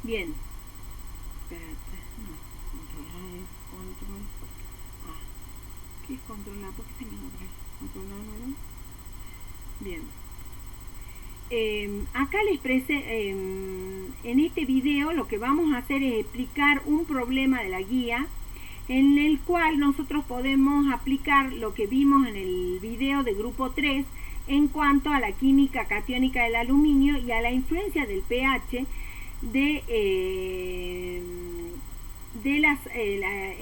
Bien. Espérate. No. Control. ¿Qué es control A? ¿Por qué se me abre? Control A nuevo. Bien. Acá en este video lo que vamos a hacer es explicar un problema de la guía en el cual nosotros podemos aplicar lo que vimos en el video de grupo 3 en cuanto a la química catiónica del aluminio y a la influencia del pH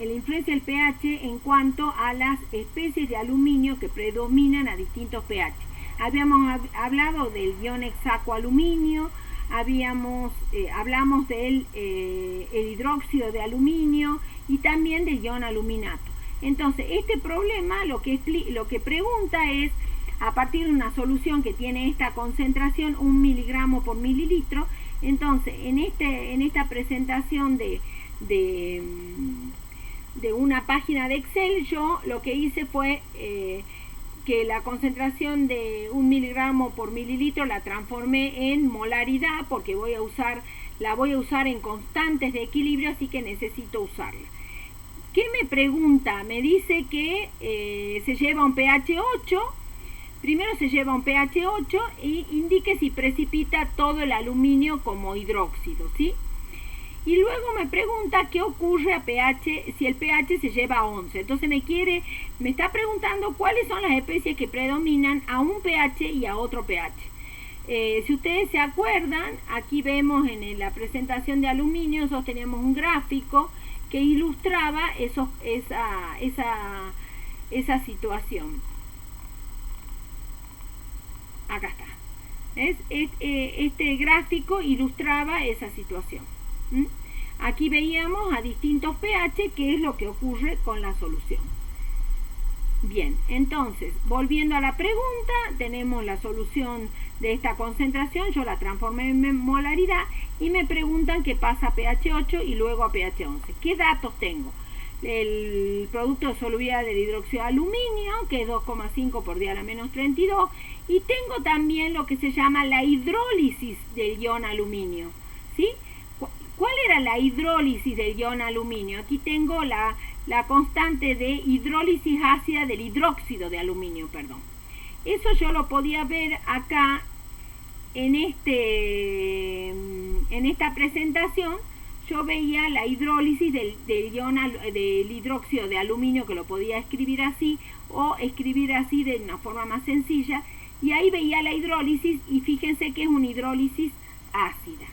la influencia del pH en cuanto a las especies de aluminio que predominan a distintos pH. Habíamos hablado del ion hexacoaluminio, hablamos del el hidróxido de aluminio y también del ion aluminato. Entonces, este problema lo que pregunta es, a partir de una solución que tiene esta concentración, 1 miligramo por mililitro, entonces en esta presentación de una página de Excel, yo lo que hice fue que la concentración de 1 miligramo por mililitro la transformé en molaridad, porque la voy a usar en constantes de equilibrio, así que necesito usarla. ¿Qué me pregunta? Me dice que se lleva un pH 8. Primero se lleva un pH 8 y indique si precipita todo el aluminio como hidróxido, ¿sí? Y luego me pregunta qué ocurre a pH si el pH se lleva a 11. Entonces me está preguntando cuáles son las especies que predominan a un pH y a otro pH. Si ustedes se acuerdan, aquí vemos en la presentación de aluminio, nosotros teníamos un gráfico que ilustraba esa situación. Acá está. Este gráfico ilustraba esa situación. Aquí veíamos a distintos pH qué es lo que ocurre con la solución. Bien, entonces, volviendo a la pregunta, tenemos la solución de esta concentración, yo la transformé en molaridad y me preguntan qué pasa a pH 8 y luego a pH 11. ¿Qué datos tengo? El producto de solubilidad del hidróxido de aluminio, que es 2,5 por 10 a la menos 32, y tengo también lo que se llama la hidrólisis del ion aluminio, ¿sí? ¿Cuál era la hidrólisis del ion aluminio? Aquí tengo la constante de hidrólisis ácida del hidróxido de aluminio, perdón. Eso yo lo podía ver acá en esta presentación. Yo veía la hidrólisis del hidróxido de aluminio, que lo podía escribir así o escribir así de una forma más sencilla, y ahí veía la hidrólisis y fíjense que es una hidrólisis ácida.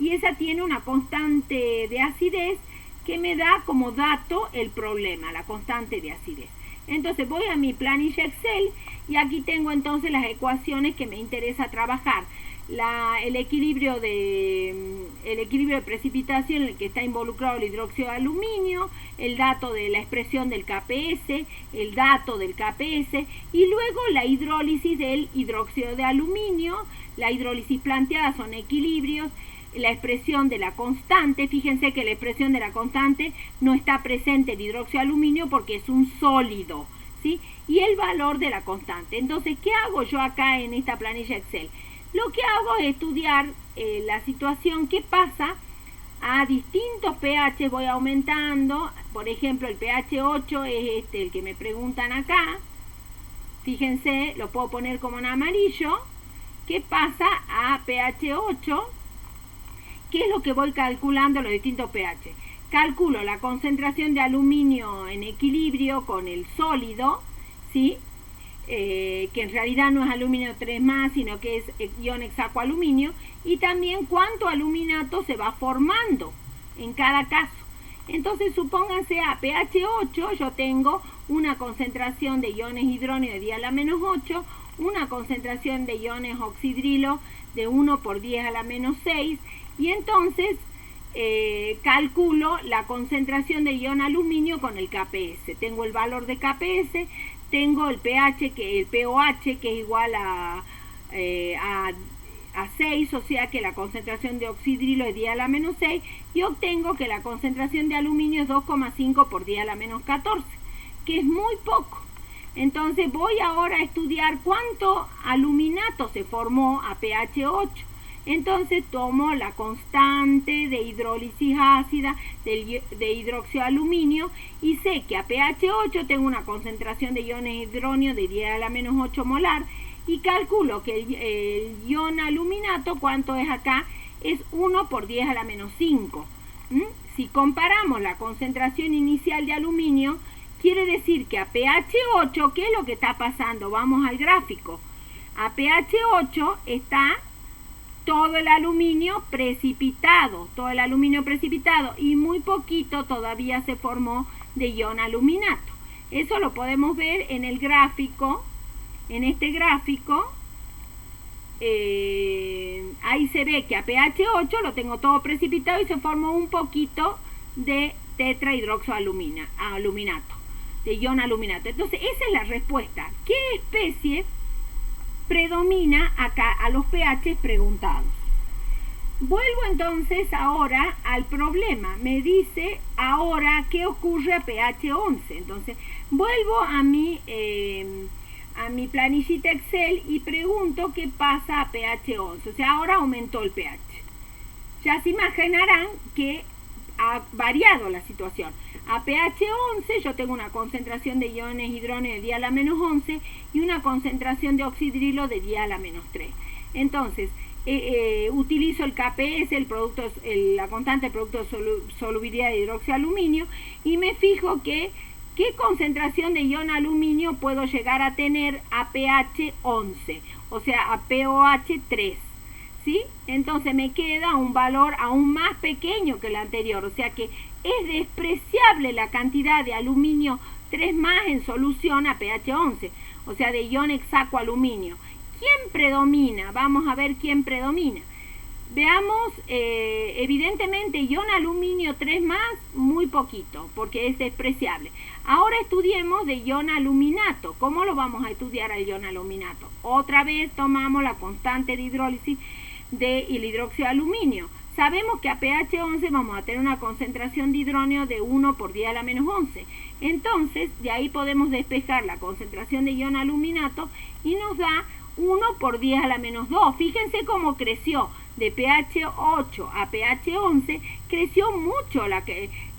Y esa tiene una constante de acidez que me da como dato el problema, la constante de acidez. Entonces voy a mi planilla Excel y aquí tengo entonces las ecuaciones que me interesa trabajar. El equilibrio de precipitación en el que está involucrado el hidróxido de aluminio, el dato de la expresión del KPS, el dato del KPS y luego la hidrólisis del hidróxido de aluminio. La hidrólisis planteada son equilibrios, la expresión de la constante. Fíjense que la expresión de la constante no está presente el hidróxido de aluminio porque es un sólido, ¿sí? Y el valor de la constante. Entonces, ¿qué hago yo acá en esta planilla Excel? Lo que hago es estudiar la situación, qué pasa a distintos pH, voy aumentando. Por ejemplo, el pH 8 es el que me preguntan acá. Fíjense, lo puedo poner como en amarillo. ¿Qué pasa a pH 8? ¿Qué es lo que voy calculando los distintos pH? Calculo la concentración de aluminio en equilibrio con el sólido, ¿sí? Que en realidad no es aluminio 3+, sino que es ion hexacoaluminio, y también cuánto aluminato se va formando en cada caso. Entonces, supónganse a pH 8, yo tengo una concentración de iones hidróneo de 10 a la menos 8, una concentración de iones oxidrilo de 1 por 10 a la menos 6, y entonces calculo la concentración de ion aluminio con el KPS. Tengo el valor de KPS, tengo el pH, el pOH, que es igual a 6, o sea que la concentración de oxidrilo es 10 a la menos 6, y obtengo que la concentración de aluminio es 2,5 por 10 a la menos 14, que es muy poco. Entonces voy ahora a estudiar cuánto aluminato se formó a pH 8. Entonces tomo la constante de hidrólisis ácida de hidróxido de aluminio y sé que a pH 8 tengo una concentración de iones hidróneo de 10 a la menos 8 molar y calculo que el ion aluminato, ¿cuánto es acá? Es 1 por 10 a la menos 5. Si comparamos la concentración inicial de aluminio, quiere decir que a pH 8, ¿qué es lo que está pasando? Vamos al gráfico. A pH 8 está todo el aluminio precipitado, y muy poquito todavía se formó de ion aluminato. Eso lo podemos ver en el gráfico, en este gráfico. Ahí se ve que a pH 8 lo tengo todo precipitado y se formó un poquito de tetrahidroxoaluminato, de ion aluminato. Entonces esa es la respuesta. ¿Qué especie predomina acá a los pH preguntados? Vuelvo entonces ahora al problema. Me dice ahora qué ocurre a pH 11. Entonces vuelvo a mi planillita Excel y pregunto qué pasa a pH 11. O sea, ahora aumentó el pH. Ya se imaginarán que ha variado la situación. A pH 11 yo tengo una concentración de iones hidróneo de 10 a la menos 11 y una concentración de oxidrilo de 10 a la menos 3. Entonces, utilizo el KPS, la constante del producto de solubilidad de hidróxido de aluminio, y me fijo que qué concentración de ion aluminio puedo llegar a tener a pH 11, o sea, a pOH 3. ¿Sí? Entonces me queda un valor aún más pequeño que el anterior, o sea que es despreciable la cantidad de aluminio 3 más en solución a pH 11, o sea, de ion hexacoaluminio. ¿Quién predomina? Vamos a ver quién predomina. Veamos, evidentemente ion aluminio 3 más, muy poquito, porque es despreciable. Ahora estudiemos de ion aluminato. ¿Cómo lo vamos a estudiar al ion aluminato? Otra vez tomamos la constante de hidrólisis del hidróxido de aluminio. Sabemos que a pH 11 vamos a tener una concentración de hidróneo de 1 por 10 a la menos 11. Entonces, de ahí podemos despejar la concentración de ion aluminato y nos da 1 por 10 a la menos 2. Fíjense cómo creció de pH 8 a pH 11, creció mucho,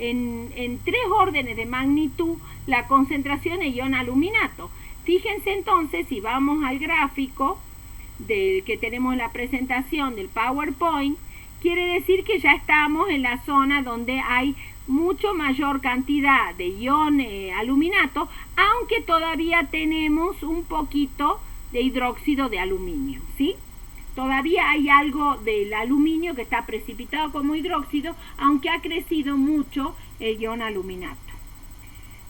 en 3 órdenes de magnitud, la concentración de ion aluminato. Fíjense entonces, si vamos al gráfico del que tenemos en la presentación del PowerPoint, quiere decir que ya estamos en la zona donde hay mucho mayor cantidad de ion aluminato, aunque todavía tenemos un poquito de hidróxido de aluminio, ¿sí? Todavía hay algo del aluminio que está precipitado como hidróxido, aunque ha crecido mucho el ion aluminato.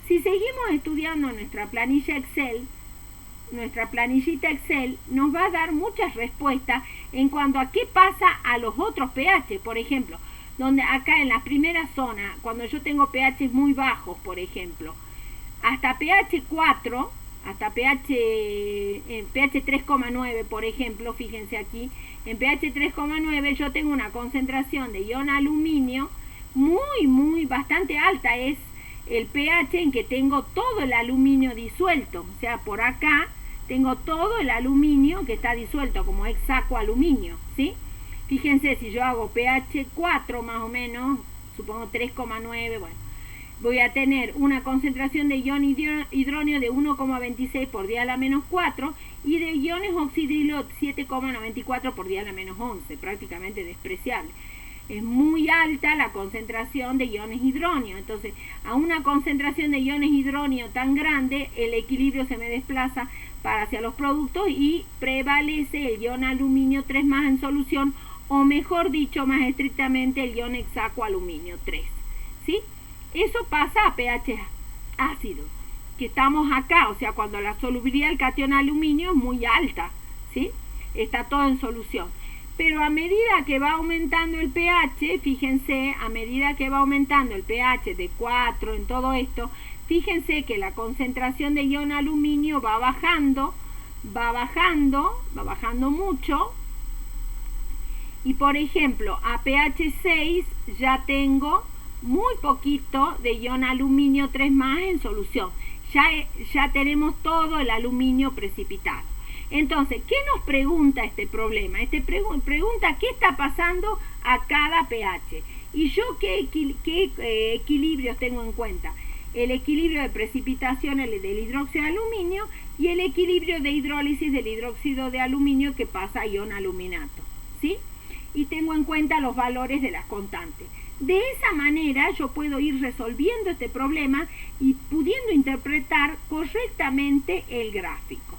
Si seguimos estudiando nuestra planilla Excel, nuestra planillita Excel nos va a dar muchas respuestas en cuanto a qué pasa a los otros pH. Por ejemplo, donde acá en la primera zona, cuando yo tengo pH muy bajos, por ejemplo, hasta pH 4, hasta pH 3,9, por ejemplo, fíjense aquí, en pH 3,9 yo tengo una concentración de ion aluminio bastante alta. Es el pH en que tengo todo el aluminio disuelto, o sea, por acá tengo todo el aluminio que está disuelto como hexacoaluminio, ¿sí? Fíjense, si yo hago pH 4 más o menos, supongo 3,9, bueno, voy a tener una concentración de ion hidróneo de 1,26 por 10 a la menos 4 y de iones oxidrilo 7,94 por 10 a la menos 11, prácticamente despreciable. Es muy alta la concentración de iones hidróneo. Entonces, a una concentración de iones hidróneo tan grande, el equilibrio se me desplaza hacia los productos y prevalece el ion aluminio 3 más en solución, o mejor dicho, más estrictamente, el ion hexacoaluminio 3. ¿Sí? Eso pasa a pH ácido, que estamos acá, o sea, cuando la solubilidad del catión aluminio es muy alta, ¿sí? Está todo en solución. Pero a medida que va aumentando el pH, fíjense, a medida que va aumentando el pH de 4 en todo esto, fíjense que la concentración de ion aluminio va bajando mucho. Y por ejemplo, a pH 6 ya tengo muy poquito de ion aluminio 3 más en solución. Ya tenemos todo el aluminio precipitado. Entonces, ¿qué nos pregunta este problema? Pregunta qué está pasando a cada pH. ¿Y yo qué equilibrios tengo en cuenta? El equilibrio de precipitación del hidróxido de aluminio y el equilibrio de hidrólisis del hidróxido de aluminio que pasa a ion aluminato, ¿sí? Y tengo en cuenta los valores de las constantes. De esa manera yo puedo ir resolviendo este problema y pudiendo interpretar correctamente el gráfico.